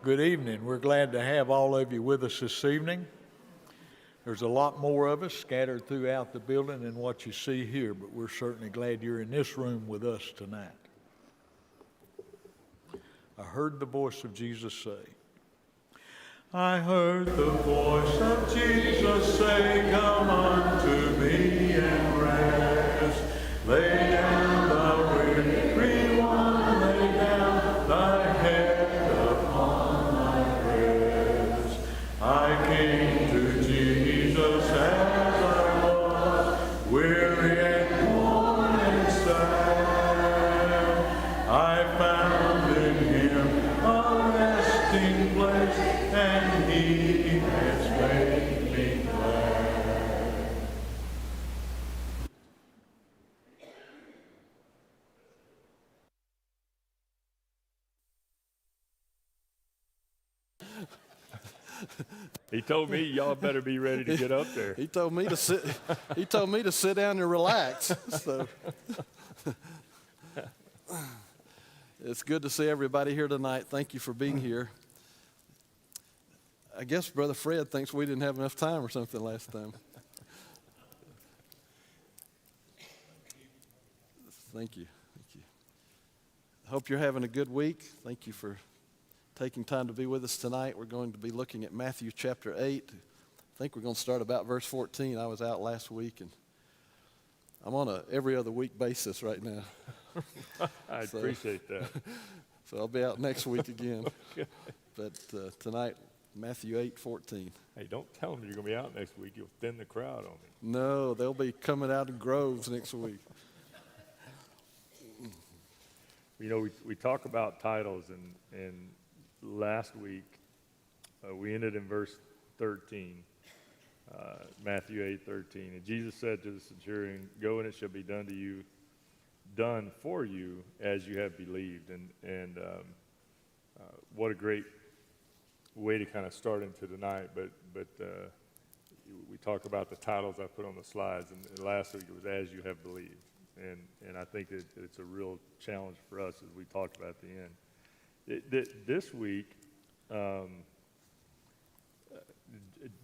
Good evening. We're glad to have all of you with us this evening. There's a lot more of us scattered throughout the building than what you see here, but we're certainly glad you're in this room with us tonight. I heard the voice of Jesus say, I heard the voice of Jesus say, come unto me and rest. Lay down the weary one, lay down thy head upon my breast. I came to Jesus as I was, weary and worn and sad. I found in him a resting place, and he has made me glad. He told me y'all better be ready to get up there. He told me to sit. He told me to sit down and relax. So it's good to see everybody here tonight. Thank you for being here. I guess Brother Fred thinks we didn't have enough time or something last time. Thank you. Thank you. I hope you're having a good week. Thank you for taking time to be with us tonight. We're going to be looking at Matthew chapter 8. I think we're going to start about verse 14. I was out last week, and I'm on a every other week basis right now. I appreciate that. So I'll be out next week again. But tonight, Matthew 8:14. Hey, don't tell them you're going to be out next week. You'll thin the crowd on me. No, they'll be coming out in groves next week. You know, we talk about titles, and last week we ended in verse 13, Matthew 8:13. And Jesus said to the centurion, go and it shall be done for you as you have believed. And what a great way to kind of start into tonight. But we talk about the titles I put on the slides, and last week it was as you have believed. And I think that it's a real challenge for us as we talked about at the end. This week,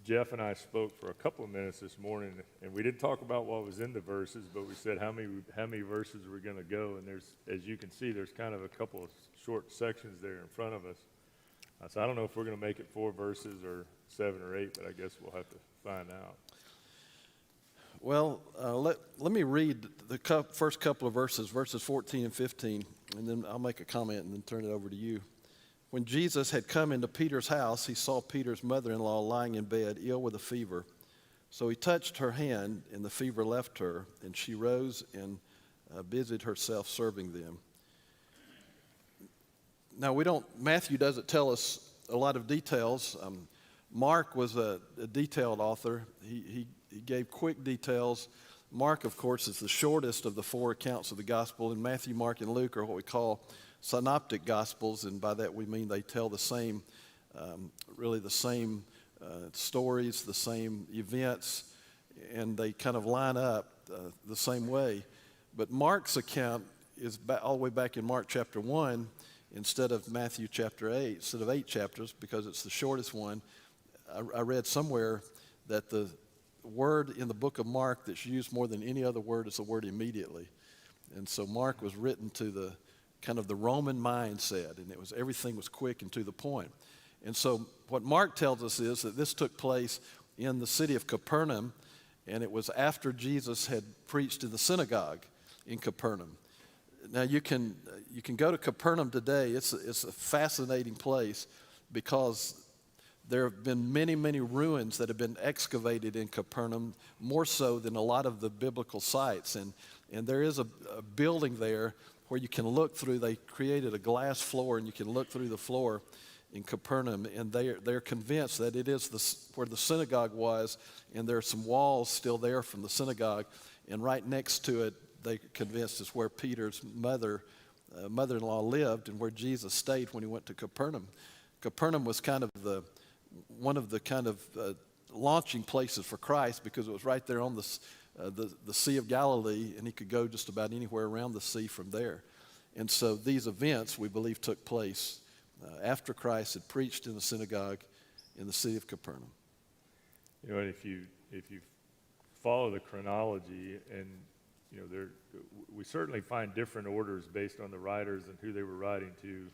Jeff and I spoke for a couple of minutes this morning, and we didn't talk about what was in the verses, but we said how many verses we're going to go. And there's, as you can see, there's kind of a couple of short sections there in front of us. So I don't know if we're going to make it 4 verses or 7 or 8, but I guess we'll have to find out. Well, let me read the first couple of verses 14 and 15, and then I'll make a comment and then turn it over to you. When Jesus had come into Peter's house, he saw Peter's mother-in-law lying in bed, ill with a fever. So he touched her hand, and the fever left her, and she rose and busied herself serving them. Now, Matthew doesn't tell us a lot of details. Mark was a detailed author. He gave quick details. Mark, of course, is the shortest of the 4 accounts of the gospel, and Matthew, Mark, and Luke are what we call synoptic gospels, and by that we mean they tell the same, really the same stories, the same events, and they kind of line up the same way. But Mark's account is all the way back in Mark chapter 1 instead of Matthew chapter 8, instead of 8 chapters, because it's the shortest one. I read somewhere that the word in the book of Mark that's used more than any other word is the word immediately. And so Mark was written to the kind of the Roman mindset, and everything was quick and to the point. And so what Mark tells us is that this took place in the city of Capernaum, and it was after Jesus had preached in the synagogue in Capernaum. Now you can go to Capernaum today. It's a fascinating place because there have been many, many ruins that have been excavated in Capernaum, more so than a lot of the biblical sites. And there is a building there where you can look through. They created a glass floor, and you can look through the floor in Capernaum. And they're convinced that it is where the synagogue was, and there are some walls still there from the synagogue. And right next to it, they're convinced is where Peter's mother-in-law lived and where Jesus stayed when he went to Capernaum. Capernaum was kind of one of the kind of launching places for Christ because it was right there on the Sea of Galilee, and he could go just about anywhere around the sea from there. And so these events, we believe, took place after Christ had preached in the synagogue in the city of Capernaum. You know, and if you follow the chronology, and you know, we certainly find different orders based on the writers and who they were writing to.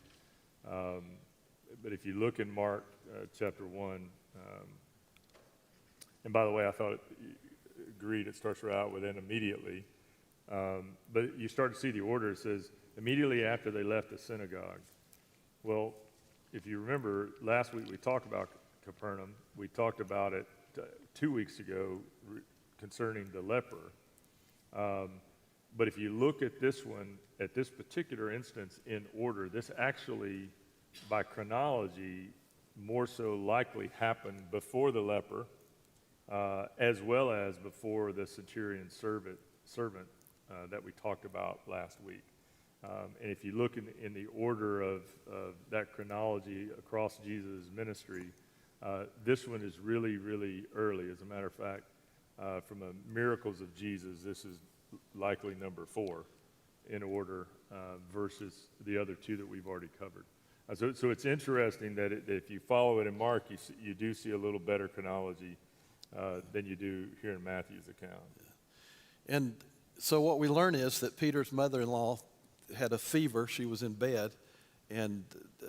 But if you look in Mark chapter 1, and by the way, I thought agreed it starts right out with "and immediately," but you start to see the order. It says immediately after they left the synagogue. Well, if you remember, last week we talked about Capernaum. We talked about it 2 weeks ago concerning the leper. But if you look at this one, at this particular instance in order, this actually, by chronology, more so likely happened before the leper, as well as before the centurion servant that we talked about last week. And if you look in the order of that chronology across Jesus' ministry, this one is really, really early. As a matter of fact, from the miracles of Jesus, this is likely number 4 in order versus the other 2 that we've already covered. So it's interesting that if you follow it in Mark, you do see a little better chronology than you do here in Matthew's account. And so what we learn is that Peter's mother-in-law had a fever. She was in bed, and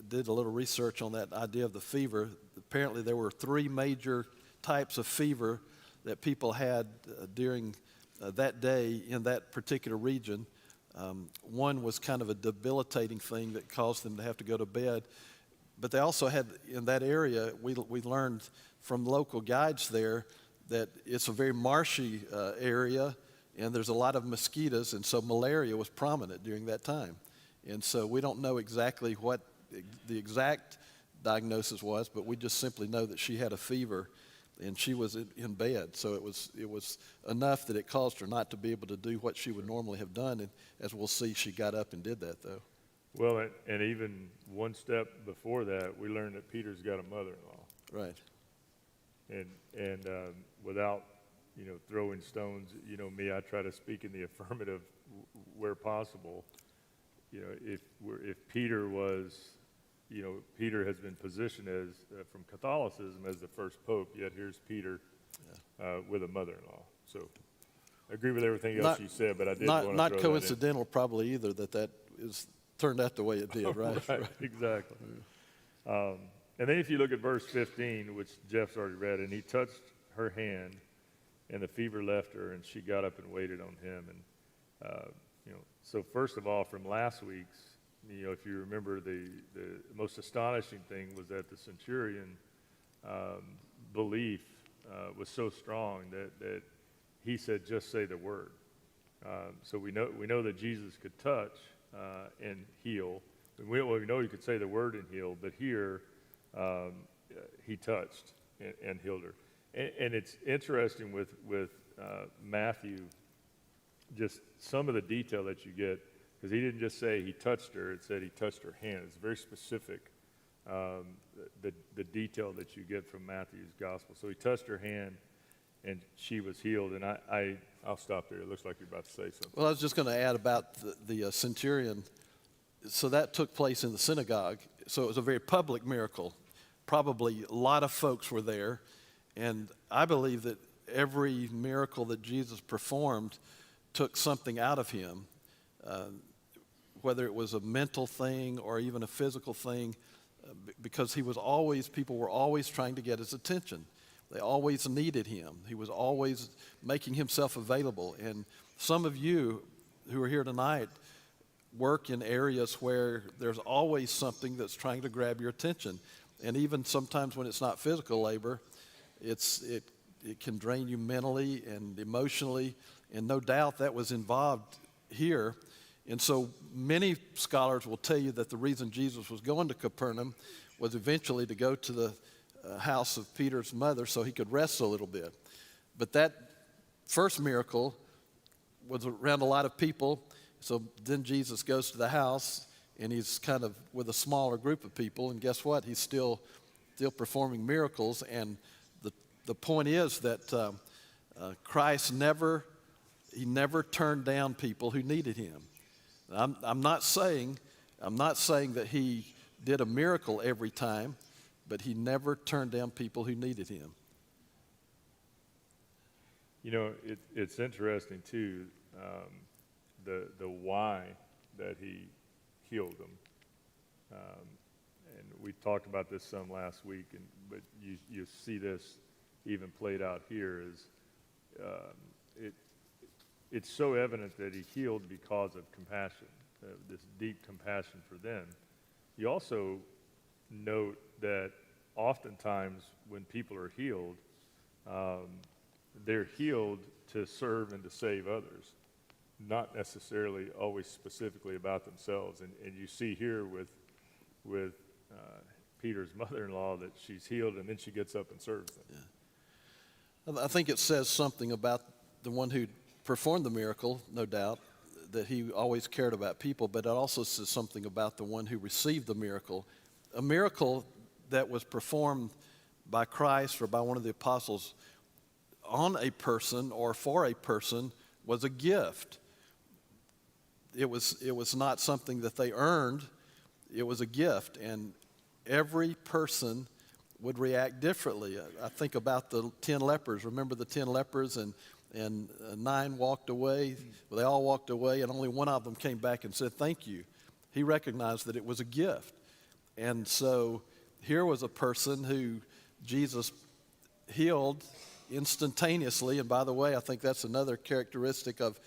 did a little research on that idea of the fever. Apparently there were 3 major types of fever that people had during that day in that particular region. One was kind of a debilitating thing that caused them to have to go to bed. But they also had, in that area, we learned from local guides there that it's a very marshy area, and there's a lot of mosquitoes, and so malaria was prominent during that time. And so we don't know exactly what the exact diagnosis was, but we just simply know that she had a fever, and she was in bed. So it was enough that it caused her not to be able to do what she would normally have done. And as we'll see, she got up and did that, though. Well, and even one step before that, we learned that Peter's got a mother-in-law. Right. And without, you know, throwing stones, you know me, I try to speak in the affirmative where possible. You know, if Peter was, you know, Peter has been positioned as, from Catholicism, as the first pope, yet here's Peter with a mother-in-law. So I agree with everything else you said, but I did want to not throw coincidental probably either that is turned out the way it did, right? Right, exactly. And then if you look at verse 15, which Jeff's already read, and he touched her hand, and the fever left her, and she got up and waited on him. And, you know, so first of all, from last week's, you know, if you remember, the most astonishing thing was that the centurion belief was so strong that he said, just say the word. So we know that Jesus could touch and heal. We know he could say the word and heal, but here he touched and healed her. And it's interesting with Matthew, just some of the detail that you get, because he didn't just say he touched her, it said he touched her hand. It's very specific, the detail that you get from Matthew's gospel. So he touched her hand, and she was healed. And I'll stop there. It looks like you're about to say something. Well, I was just going to add about the centurion. So that took place in the synagogue. So it was a very public miracle. Probably a lot of folks were there. And I believe that every miracle that Jesus performed took something out of him, whether it was a mental thing or even a physical thing, because people were always trying to get his attention. They always needed him. He was always making himself available. And some of you who are here tonight work in areas where there's always something that's trying to grab your attention. And even sometimes when it's not physical labor, it can drain you mentally and emotionally, and no doubt that was involved here. And so many scholars will tell you that the reason Jesus was going to Capernaum was eventually to go to the house of Peter's mother so he could rest a little bit. But that first miracle was around a lot of people, so then Jesus goes to the house, and he's kind of with a smaller group of people, and guess what? He's still performing miracles. And the point is that Christ never turned down people who needed him. I'm not saying that he did a miracle every time, but he never turned down people who needed him. You know, it's interesting too, the why that he healed them. And we talked about this some last week, but you see this even played out here is it's so evident that he healed because of compassion, this deep compassion for them. You also note that oftentimes when people are healed, they're healed to serve and to save others, not necessarily always specifically about themselves. And you see here with Peter's mother-in-law that she's healed and then she gets up and serves them. Yeah. I think it says something about the one who performed the miracle, no doubt, that he always cared about people, but it also says something about the one who received the miracle. A miracle that was performed by Christ or by one of the apostles on a person or for a person was a gift. It was not something that they earned. It was a gift, and every person would react differently. I think about the 10 lepers. Remember the 10 lepers, and 9 walked away. Well, they all walked away, and only one of them came back and said, "Thank you." He recognized that it was a gift. And so here was a person who Jesus healed instantaneously. And by the way, I think that's another characteristic of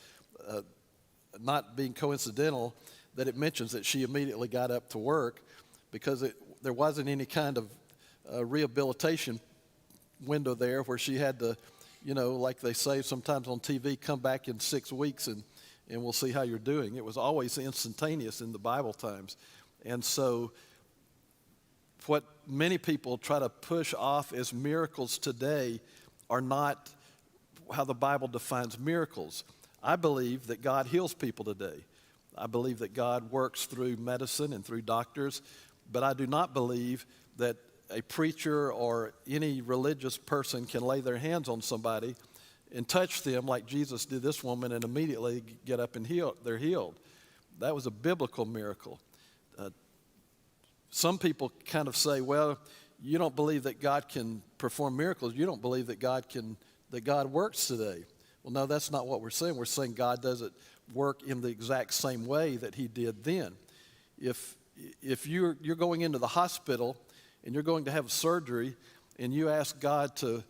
not being coincidental, that it mentions that she immediately got up to work, because there wasn't any kind of rehabilitation window there where she had to, like they say sometimes on TV, come back in 6 weeks and we'll see how you're doing. It was always instantaneous in the Bible times. And so what many people try to push off as miracles today are not how the Bible defines miracles. I believe that God heals people today. I believe that God works through medicine and through doctors, but I do not believe that a preacher or any religious person can lay their hands on somebody and touch them like Jesus did this woman and immediately get up and they're healed. That was a biblical miracle. Some people kind of say, well, you don't believe that God can perform miracles. You don't believe that God works today. Well, no, that's not what we're saying. We're saying God doesn't work in the exact same way that he did then. If you're going into the hospital and you're going to have surgery and you ask God to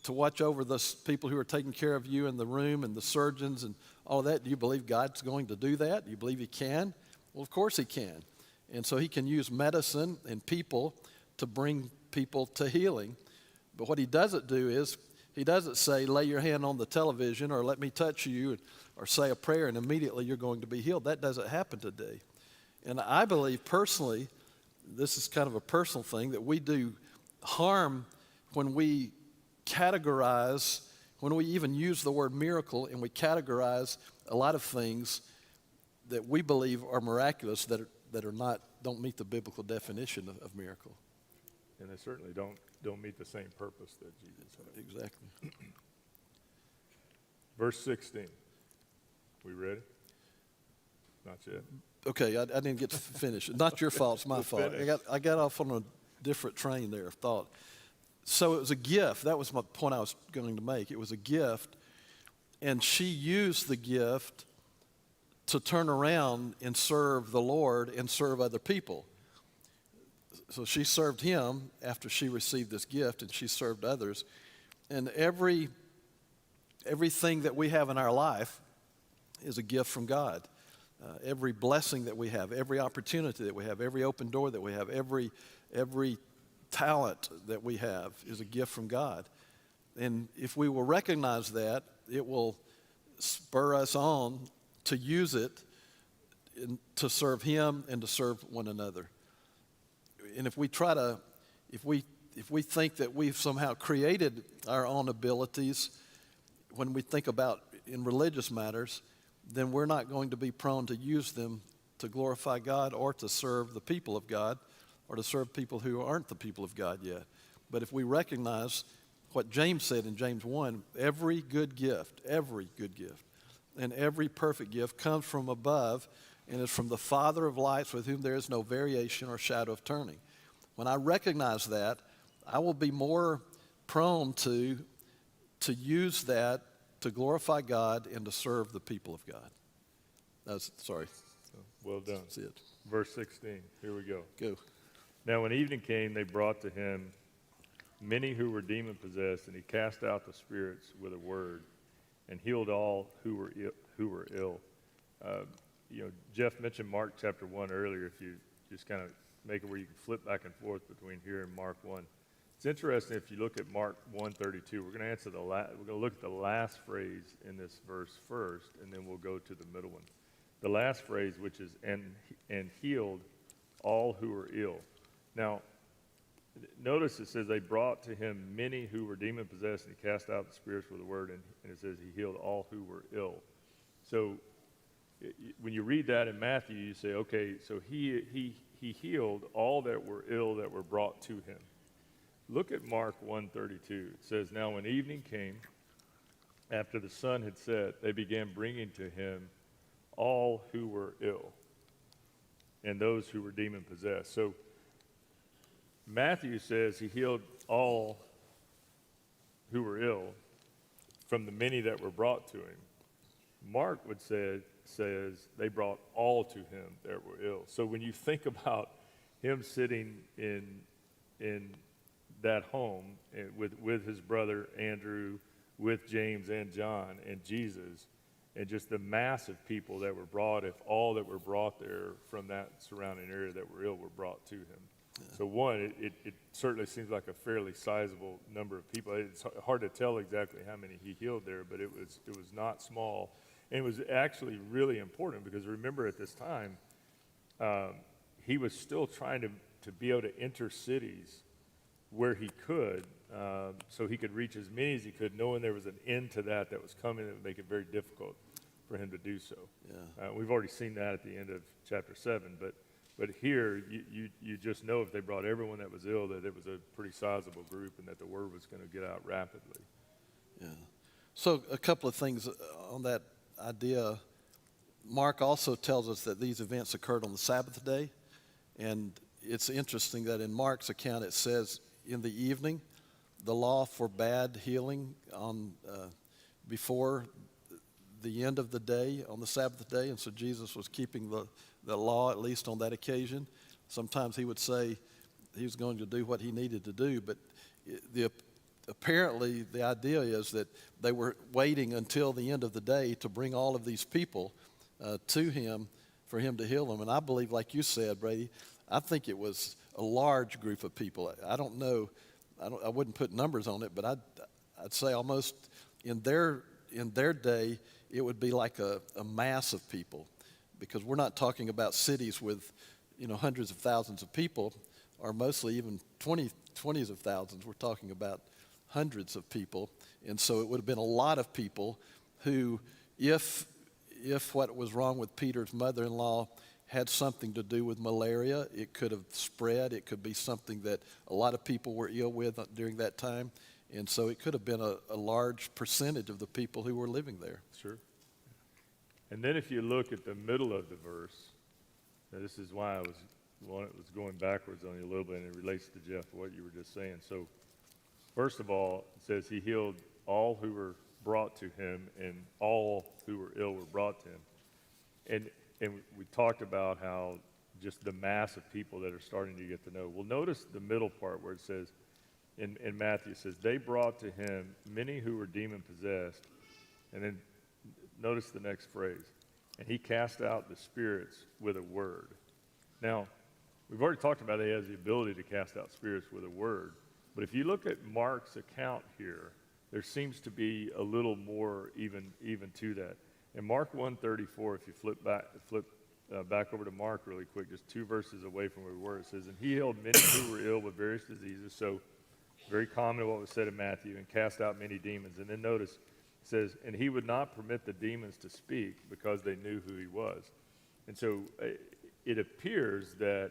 watch over the people who are taking care of you in the room and the surgeons and all of that, do you believe God's going to do that? Do you believe he can? Well, of course he can. And so he can use medicine and people to bring people to healing. But what he doesn't do is, he doesn't say, lay your hand on the television or let me touch you or say a prayer and immediately you're going to be healed. That doesn't happen today. And I believe personally, this is kind of a personal thing, that we do harm when we categorize, when we even use the word miracle and we categorize a lot of things that we believe are miraculous that are not, don't meet the biblical definition of miracle. And they certainly don't meet the same purpose that Jesus had. Exactly. Verse 16. We ready? Not yet. Okay, I didn't get to finish. Not your fault, it's my fault. I got off on a different train there of thought. So it was a gift. That was my point I was going to make. It was a gift, and she used the gift to turn around and serve the Lord and serve other people. So she served him after she received this gift, and she served others. And everything that we have in our life is a gift from God. Every blessing that we have, every opportunity that we have, every open door that we have, every talent that we have is a gift from God. And if we will recognize that, it will spur us on to use it to serve him and to serve one another. And if we think that we've somehow created our own abilities when we think about in religious matters, then we're not going to be prone to use them to glorify God or to serve the people of God or to serve people who aren't the people of God yet. But if we recognize what James said in James 1, every good gift, and every perfect gift comes from above and is from the Father of lights, with whom there is no variation or shadow of turning. When I recognize that, I will be more prone to use that to glorify God and to serve the people of God. Sorry. Well done. That's it. Verse 16, here we go. Go. Now when evening came, they brought to him many who were demon-possessed, and he cast out the spirits with a word and healed all who were ill. Jeff mentioned Mark chapter 1 earlier. If you just kind of make it where you can flip back and forth between here and Mark 1. It's interesting if you look at Mark 1:32. We're going to we're going to look at the last phrase in this verse first, and then we'll go to the middle one. The last phrase, which is and healed all who were ill. Now, notice it says they brought to him many who were demon-possessed, and he cast out the spirits with a word, and it says he healed all who were ill. So when you read that in Matthew, you say, okay, so he healed all that were ill that were brought to him. Look at Mark 1:32. It says, now when evening came, after the sun had set, they began bringing to him all who were ill and those who were demon-possessed. So Matthew says he healed all who were ill from the many that were brought to him. Mark says they brought all to him that were ill. So when you think about him sitting in that home with his brother Andrew, with James and John and Jesus, and just the mass of people that were brought, if all that were brought there from that surrounding area that were ill were brought to him. Yeah. So one, it certainly seems like a fairly sizable number of people. It's hard to tell exactly how many he healed there, but it was not small. And it was actually really important because remember at this time, he was still trying to be able to enter cities where he could, so he could reach as many as he could, knowing there was an end to that was coming that would make it very difficult for him to do so. Yeah. We've already seen that at the end of chapter 7, but here you just know if they brought everyone that was ill that it was a pretty sizable group and that the word was going to get out rapidly. Yeah. So a couple of things on that idea. Mark also tells us that these events occurred on the Sabbath day, and it's interesting that in Mark's account it says in the evening, the law forbade healing on before the end of the day on the Sabbath day, and so Jesus was keeping the law at least on that occasion. Sometimes he would say he was going to do what he needed to do, but apparently the idea is that they were waiting until the end of the day to bring all of these people to him for him to heal them. And I believe, like you said, Brady, I think it was a large group of people. I don't know, I wouldn't put numbers on it, but I'd say almost in their day, it would be like a mass of people, because we're not talking about cities with, hundreds of thousands of people, or mostly even 20s of thousands. We're talking about hundreds of people, and so it would have been a lot of people who, if what was wrong with Peter's mother-in-law had something to do with malaria, it could have spread. It could be something that a lot of people were ill with during that time. And so it could have been a large percentage of the people who were living there. Sure. And then if you look at the middle of the verse, now this is why I was going backwards on you a little bit, and it relates to, Jeff, what you were just saying. So first of all, it says he healed all who were brought to him, and all who were ill were brought to him. And we talked about how just the mass of people that are starting to get to know. Well, notice the middle part where it says, in Matthew, it says, they brought to him many who were demon-possessed. And then notice the next phrase, and he cast out the spirits with a word. Now, we've already talked about he has the ability to cast out spirits with a word. But if you look at Mark's account here, there seems to be a little more even to that. In Mark 1:34, if you flip back over to Mark really quick, just 2 verses away from where we were, it says, and he healed many who were ill with various diseases. So very common to what was said in Matthew, and cast out many demons. And then notice, it says, and he would not permit the demons to speak because they knew who he was. And so it appears that,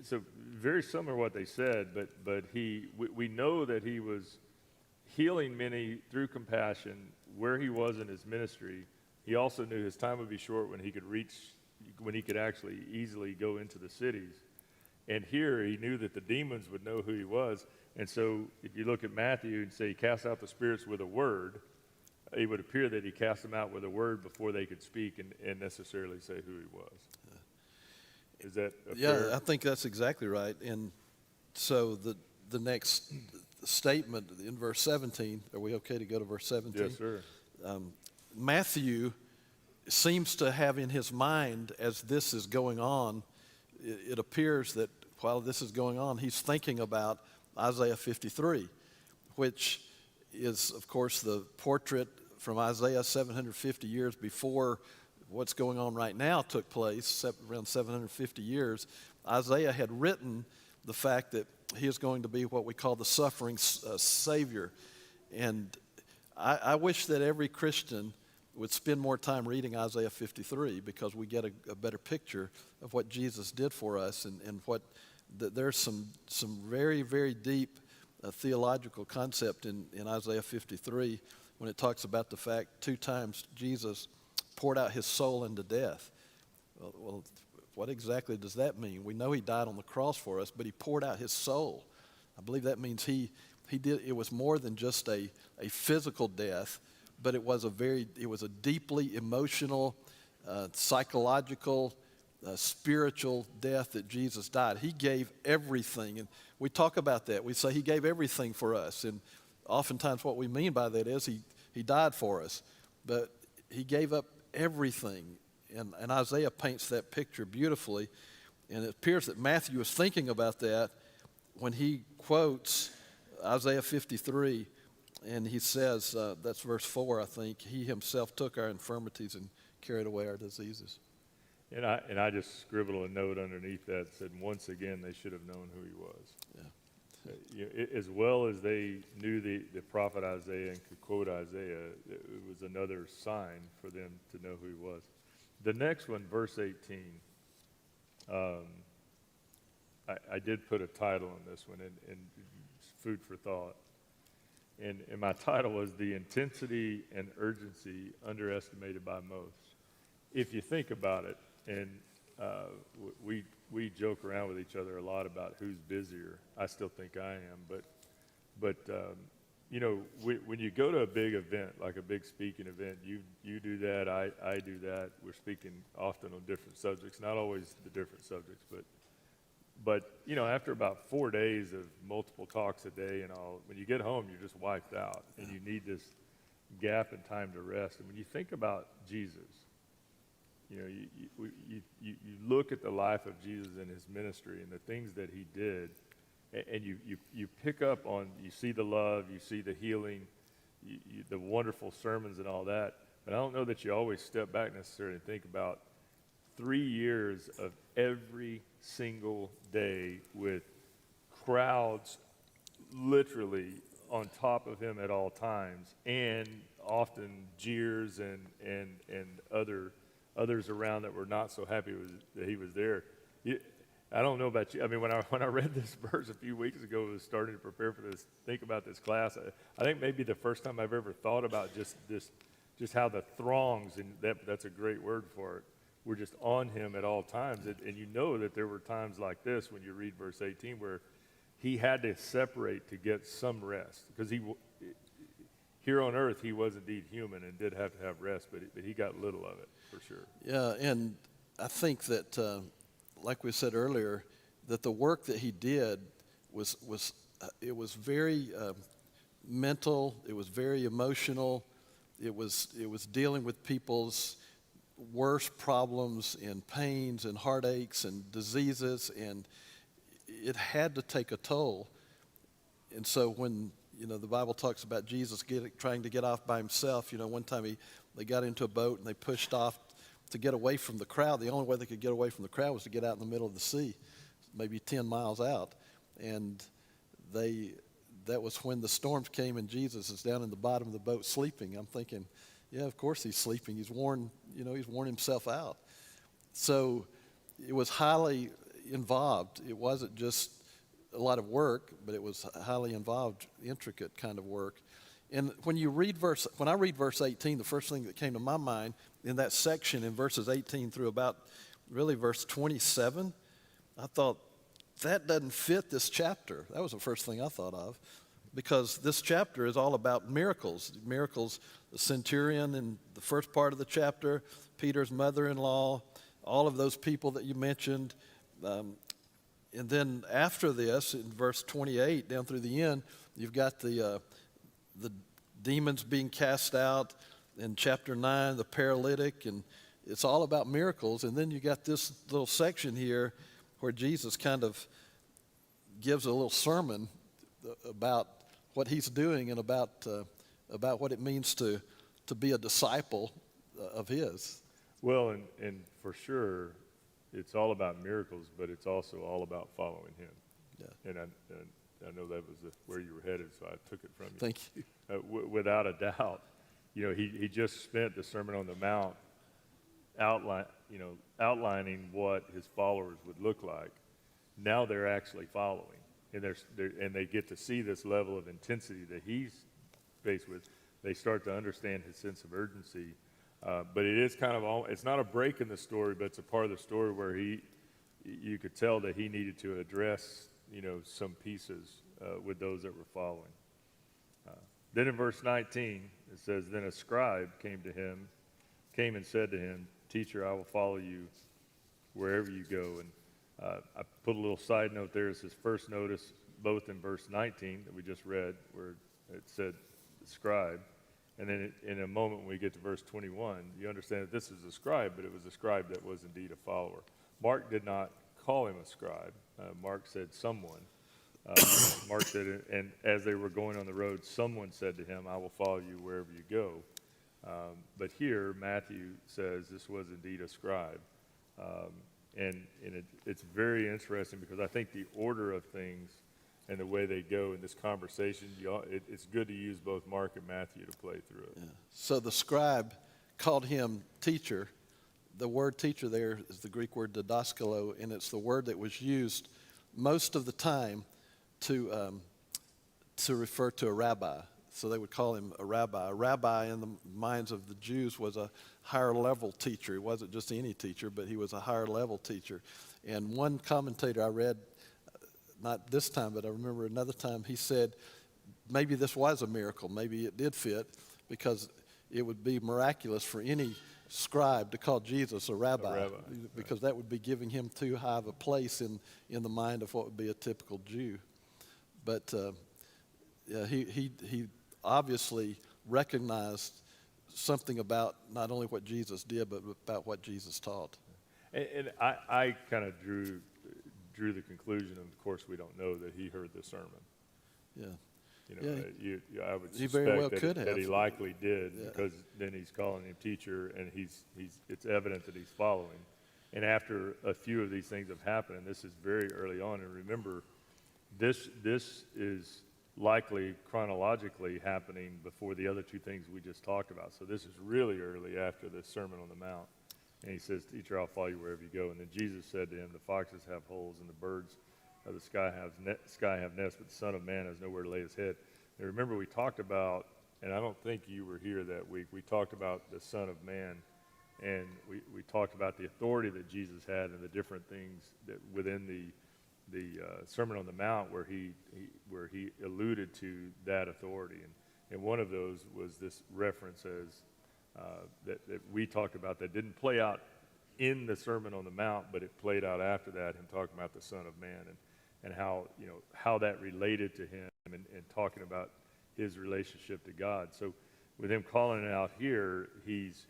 so very similar to what they said, but we know that he was healing many through compassion where he was in his ministry. He also knew his time would be short when he could reach when he could actually easily go into the cities. And here he knew that the demons would know who he was. And so if you look at Matthew and say he cast out the spirits with a word, it would appear that he cast them out with a word before they could speak and necessarily say who he was. Is that a fair? I think that's exactly right. And so the next statement in verse 17, are we okay to go to verse 17? Yes, sir. Matthew seems to have in his mind, as this is going on, it appears that while this is going on, he's thinking about Isaiah 53, which is, of course, the portrait from Isaiah 750 years before what's going on right now took place, around 750 years. Isaiah had written the fact that he is going to be what we call the suffering Savior. And I wish that every Christian would spend more time reading Isaiah 53 because we get a better picture of what Jesus did for us and what there's some very, very deep theological concept in Isaiah 53 when it talks about the fact 2 times Jesus poured out his soul into death. Well, what exactly does that mean? We know he died on the cross for us, but he poured out his soul. I believe that means he did. It was more than just a physical death, but it was a deeply emotional, psychological, spiritual death that Jesus died. He gave everything, and we talk about that. We say he gave everything for us, and oftentimes what we mean by that is he died for us, but he gave up everything. And Isaiah paints that picture beautifully, and it appears that Matthew is thinking about that when he quotes Isaiah 53, and he says, that's verse 4, I think, he himself took our infirmities and carried away our diseases. And I just scribbled a note underneath that said, once again, they should have known who he was. Yeah. As well as they knew the prophet Isaiah and could quote Isaiah, it was another sign for them to know who he was. The next one, verse 18, I did put a title on this one, and food for thought. And my title was The Intensity and Urgency Underestimated by Most. If you think about it, and we joke around with each other a lot about who's busier. I still think I am, but you know, when you go to a big event, like a big speaking event, you do that, I do that. We're speaking often on different subjects, not always the different subjects, but you know, after about 4 days of multiple talks a day and all, when you get home, you're just wiped out, and you need this gap in time to rest. And when you think about Jesus, you know, you look at the life of Jesus and his ministry and the things that he did, and you pick up on, you see the love, you see the healing, the wonderful sermons and all that. But I don't know that you always step back necessarily and think about 3 years of every single day with crowds literally on top of him at all times, and often jeers and others around that were not so happy that he was there. I don't know about you. I mean, when I read this verse a few weeks ago, I was starting to prepare for this, think about this class. I think maybe the first time I've ever thought about just how the throngs, and that's a great word for it, were just on him at all times. And you know that there were times like this when you read verse 18 where he had to separate to get some rest, because here on earth he was indeed human and did have to have rest, but he got little of it for sure. Yeah, and I think that, like we said earlier, that the work that he did was very mental. It was very emotional. It was dealing with people's worst problems and pains and heartaches and diseases, and it had to take a toll. And so when, you know, the Bible talks about Jesus trying to get off by himself, you know, one time they got into a boat and they pushed off to get away from the crowd. The only way they could get away from the crowd was to get out in the middle of the sea, maybe 10 miles out. And that was when the storms came and Jesus is down in the bottom of the boat sleeping. I'm thinking, yeah, of course he's sleeping. He's worn himself out. So it was highly involved. It wasn't just a lot of work, but it was highly involved, intricate kind of work. And when I read verse 18, the first thing that came to my mind in that section in verses 18 through about really verse 27, I thought, that doesn't fit this chapter. That was the first thing I thought of, because this chapter is all about miracles. Miracles, the centurion in the first part of the chapter, Peter's mother-in-law, all of those people that you mentioned. And then after this, in verse 28 down through the end, you've got the demons being cast out. In chapter 9, the paralytic, and it's all about miracles. And then you got this little section here where Jesus kind of gives a little sermon about what he's doing and about what it means to be a disciple of his. Well, and for sure, it's all about miracles, but it's also all about following him. Yeah. And I know that was where you were headed, so I took it from you. Thank you. Without a doubt, he just spent the Sermon on the Mount outlining what his followers would look like. Now they're actually following, and they get to see this level of intensity that he's faced with. They start to understand his sense of urgency. But it is kind of it's not a break in the story, but it's a part of the story where you could tell that he needed to address, some pieces with those that were following. Then in verse 19, it says, then a scribe came and said to him, "Teacher, I will follow you wherever you go." And I put a little side note there. It's his first notice, both in verse 19 that we just read, where it said scribe. And then in a moment when we get to verse 21, you understand that this is a scribe, but it was a scribe that was indeed a follower. Mark did not call him a scribe. Mark said someone. Mark said, and as they were going on the road, someone said to him, "I will follow you wherever you go." But here, Matthew says this was indeed a scribe. And it's very interesting because I think the order of things and the way they go in this conversation, it's good to use both Mark and Matthew to play through it. Yeah. So the scribe called him teacher. The word teacher there is the Greek word didaskalo, and it's the word that was used most of the time to refer to a rabbi. So they would call him a rabbi. A rabbi in the minds of the Jews was a higher level teacher. He wasn't just any teacher, but he was a higher level teacher. And one commentator I read, not this time, but I remember another time, he said maybe this was a miracle. Maybe it did fit, because it would be miraculous for any scribe to call Jesus a rabbi, because that would be giving him too high of a place in the mind of what would be a typical Jew. But he obviously recognized something about not only what Jesus did, but about what Jesus taught. And I kind of drew the conclusion, of course, we don't know that he heard the sermon. Yeah. I would He very well suspect could that have. he likely did, Yeah. because then he's calling him teacher, and it's evident that he's following. And after a few of these things have happened, and this is very early on, and remember, this is likely chronologically happening before the other two things we just talked about. So this is really early after the Sermon on the Mount. And he says, "Teacher, I'll follow you wherever you go." And then Jesus said to him, "The foxes have holes and the birds of the sky have nests, but the Son of Man has nowhere to lay his head." And remember, we talked about, and I don't think you were here that week, we talked about the Son of Man, and we talked about the authority that Jesus had and the different things that within the Sermon on the Mount where he alluded to that authority. And one of those was this reference as that we talked about that didn't play out in the Sermon on the Mount, but it played out after that, him talking about the Son of Man and how that related to him and talking about his relationship to God. So with him calling it out here, he's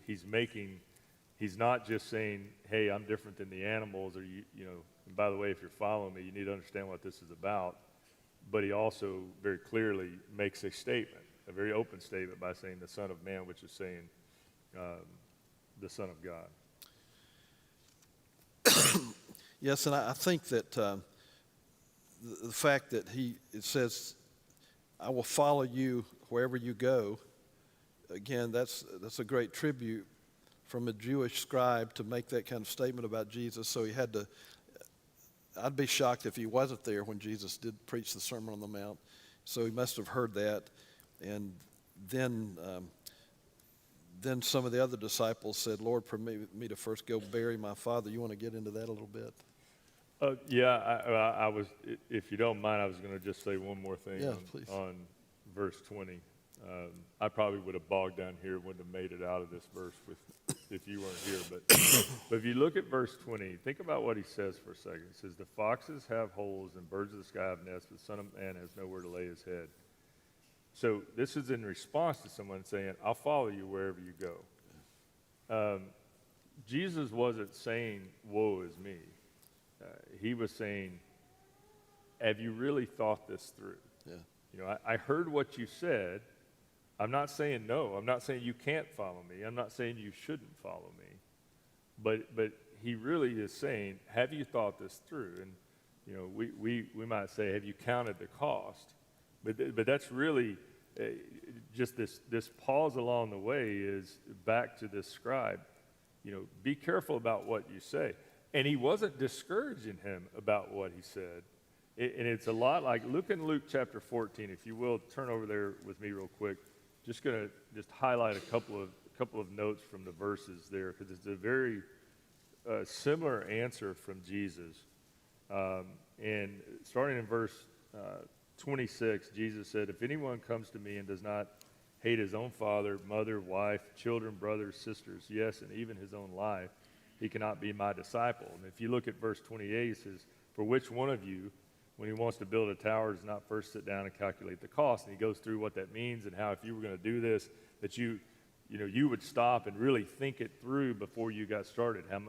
not just saying, "Hey, I'm different than the animals," or and by the way, if you're following me, you need to understand what this is about. But he also very clearly makes a statement, a very open statement, by saying the Son of Man, which is saying the Son of God. Yes, and I think that the fact that it says, "I will follow you wherever you go," again, that's a great tribute from a Jewish scribe to make that kind of statement about Jesus. So he had to, I'd be shocked if he wasn't there when Jesus did preach the Sermon on the Mount. So he must have heard that. And then then some of the other disciples said, Lord, permit me to first go bury my father. You want to get into that a little bit? I was, if you don't mind, I was going to just say one more thing Yeah, please. on verse 20. I probably would have bogged down here, wouldn't have made it out of this verse if you weren't here. But if you look at verse 20, think about what he says for a second. He says, the foxes have holes and birds of the sky have nests, but the Son of Man has nowhere to lay his head. So this is in response to someone saying, I'll follow you wherever you go. Jesus wasn't saying, woe is me. He was saying, have you really thought this through? Yeah. You know, I heard what you said. I'm not saying no. I'm not saying you can't follow me. I'm not saying you shouldn't follow me. But he really is saying, have you thought this through? And, you know, we might say, have you counted the cost? But that's really just this pause along the way is back to this scribe. You know, be careful about what you say. And he wasn't discouraging him about what he said. And it's a lot like, look in Luke chapter 14, if you will, turn over there with me real quick. Just going to highlight a couple of notes from the verses there, because it's a very similar answer from Jesus. And starting in verse 26, Jesus said, if anyone comes to me and does not hate his own father, mother, wife, children, brothers, sisters, yes, and even his own life, he cannot be my disciple. And if you look at verse 28, it says, for which one of you, when he wants to build a tower, does not first sit down and calculate the cost? And he goes through what that means and how if you were going to do this, that you would stop and really think it through before you got started. How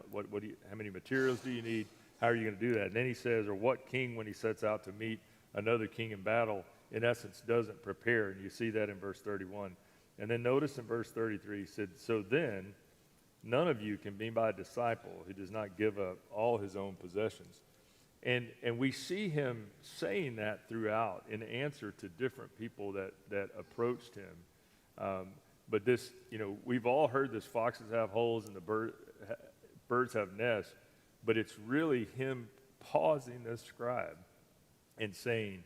many materials do you need? How are you going to do that? And then he says, or what king, when he sets out to meet another king in battle, in essence, doesn't prepare? And you see that in verse 31. And then notice in verse 33, he said, so then none of you can be my disciple who does not give up all his own possessions. And we see him saying that throughout in answer to different people that approached him. But this, you know, we've all heard this, foxes have holes and the birds have nests, but it's really him pausing this scribe and saying,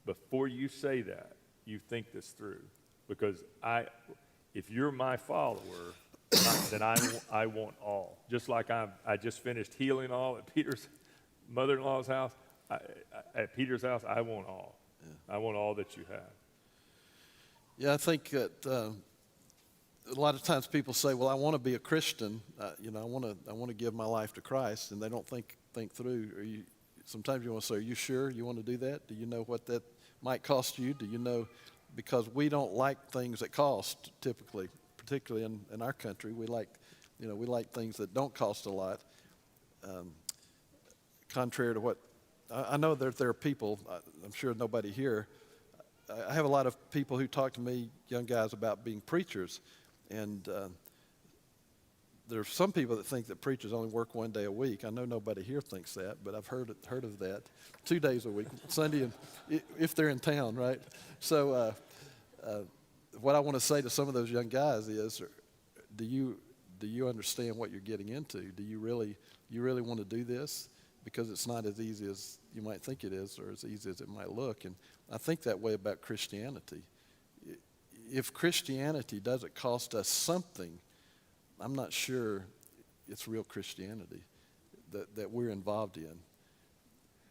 before you say that, you think this through. Because if you're my follower, then I want all. Just like I just finished healing all at Peter's mother-in-law's house, at Peter's house, I want all. Yeah. I want all that you have. Yeah, I think that a lot of times people say, well, I want to be a Christian. You know, I want to give my life to Christ, and they don't think through. Sometimes you want to say, are you sure you want to do that? Do you know what that might cost you? Do you know? Because we don't like things that cost typically, particularly in our country. We like things that don't cost a lot. Contrary to what, I know that there are people, I'm sure nobody here, I have a lot of people who talk to me, young guys, about being preachers. And there are some people that think that preachers only work one day a week. I know nobody here thinks that, but I've heard of that. 2 days a week, Sunday, and if they're in town, right? So what I want to say to some of those young guys is, do you understand what you're getting into? Do you really want to do this? Because it's not as easy as you might think it is, or as easy as it might look. And I think that way about Christianity. If Christianity doesn't cost us something, I'm not sure it's real Christianity that we're involved in,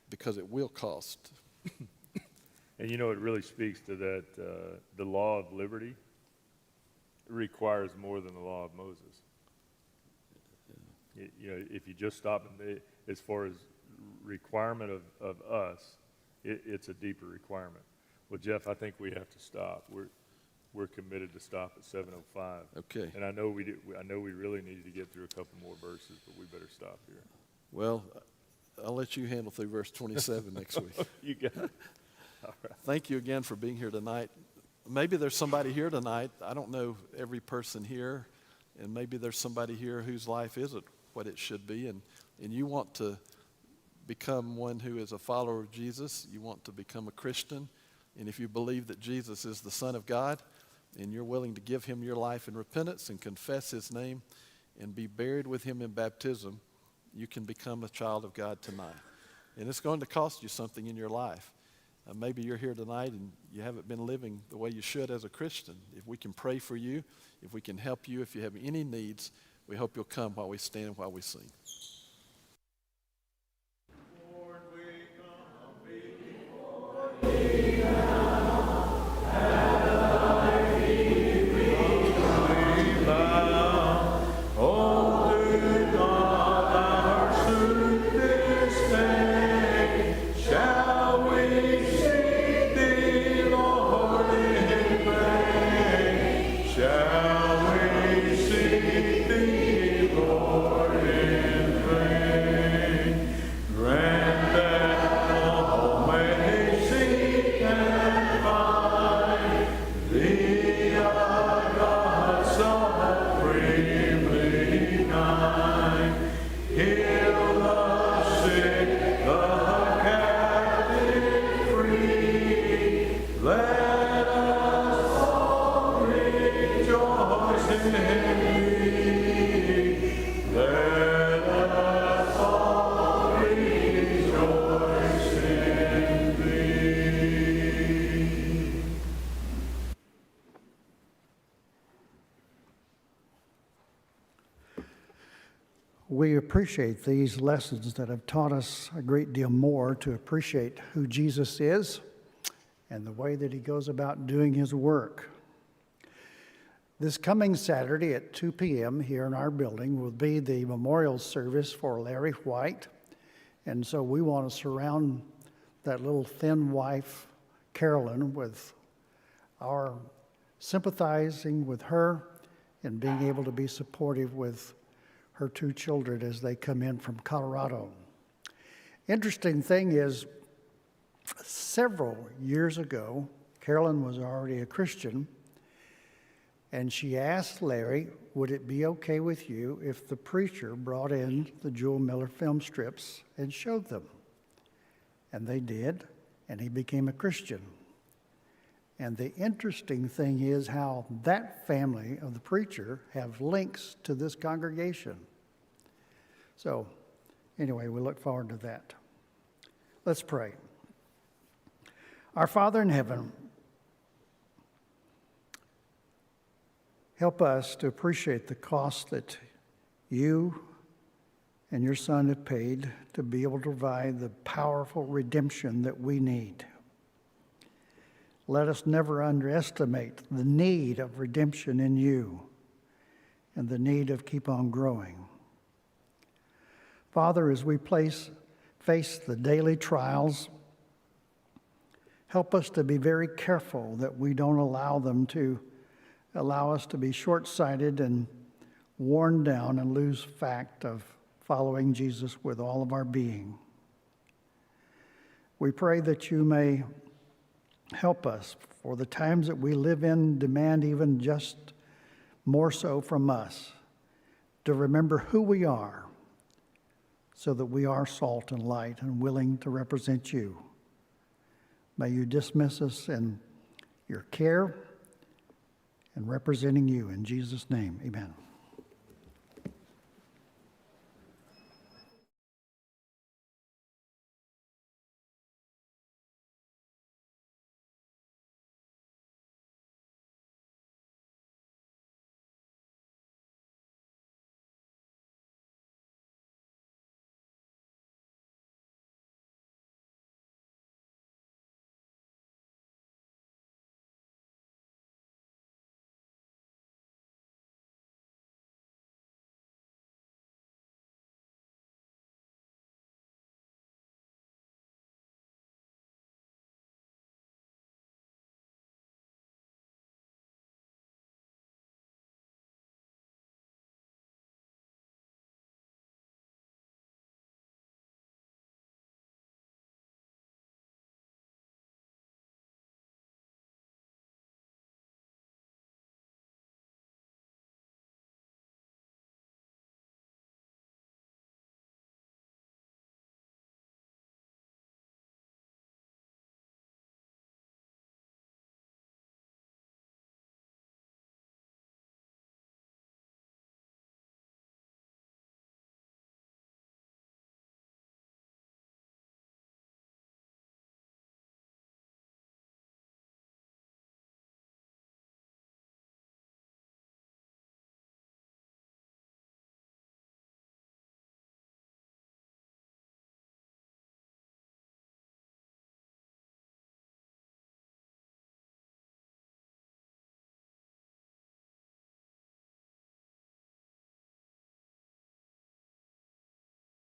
because it will cost. And you know, it really speaks to that the law of liberty requires more than the law of Moses. You know, if you just stop and as far as requirement of us, it's a deeper requirement. Well, Jeff, I think we have to stop. We're committed to stop at 7:05. Okay. And I know we really needed to get through a couple more verses, but we better stop here. Well, I'll let you handle through verse 27 next week. You got it. All right. Thank you again for being here tonight. Maybe there's somebody here tonight. I don't know every person here, and maybe there's somebody here whose life isn't what it should be, and you want to become one who is a follower of Jesus. You want to become a Christian, and if you believe that Jesus is the Son of God, and you're willing to give him your life in repentance and confess his name and be buried with him in baptism, you can become a child of God tonight. And it's going to cost you something in your life. Maybe you're here tonight and you haven't been living the way you should as a Christian. If we can pray for you, if we can help you, if you have any needs, we hope you'll come while we stand, while we sing. Lord, we come before thee now, at thy feet we bow. Oh, do not our suit this day. Shall we seek thee, Lord, in vain? Shall we seek thee, Lord, in vain? Grant that all may seek and find thee, our God, supremely kind. Heal the sick, the captive free. Let us all rejoice in thee. Let us all rejoice in thee. We appreciate these lessons that have taught us a great deal more to appreciate who Jesus is and the way that he goes about doing his work. This coming Saturday at 2 p.m. here in our building will be the memorial service for Larry White. And so we want to surround that little thin wife, Carolyn, with our sympathizing with her and being able to be supportive with her two children as they come in from Colorado. Interesting thing is, several years ago, Carolyn was already a Christian, and she asked Larry, would it be okay with you if the preacher brought in the Jewel Miller film strips and showed them? And they did, and he became a Christian. And the interesting thing is how that family of the preacher have links to this congregation. So, anyway, we look forward to that. Let's pray. Our Father in heaven, help us to appreciate the cost that you and your Son have paid to be able to provide the powerful redemption that we need. Let us never underestimate the need of redemption in you and the need of keep on growing. Father, as we face the daily trials, help us to be very careful that we don't allow us to be short-sighted and worn down and lose fact of following Jesus with all of our being. We pray that you may help us, for the times that we live in demand even just more so from us, to remember who we are so that we are salt and light and willing to represent you. May you dismiss us in your care and representing you. In Jesus' name, amen.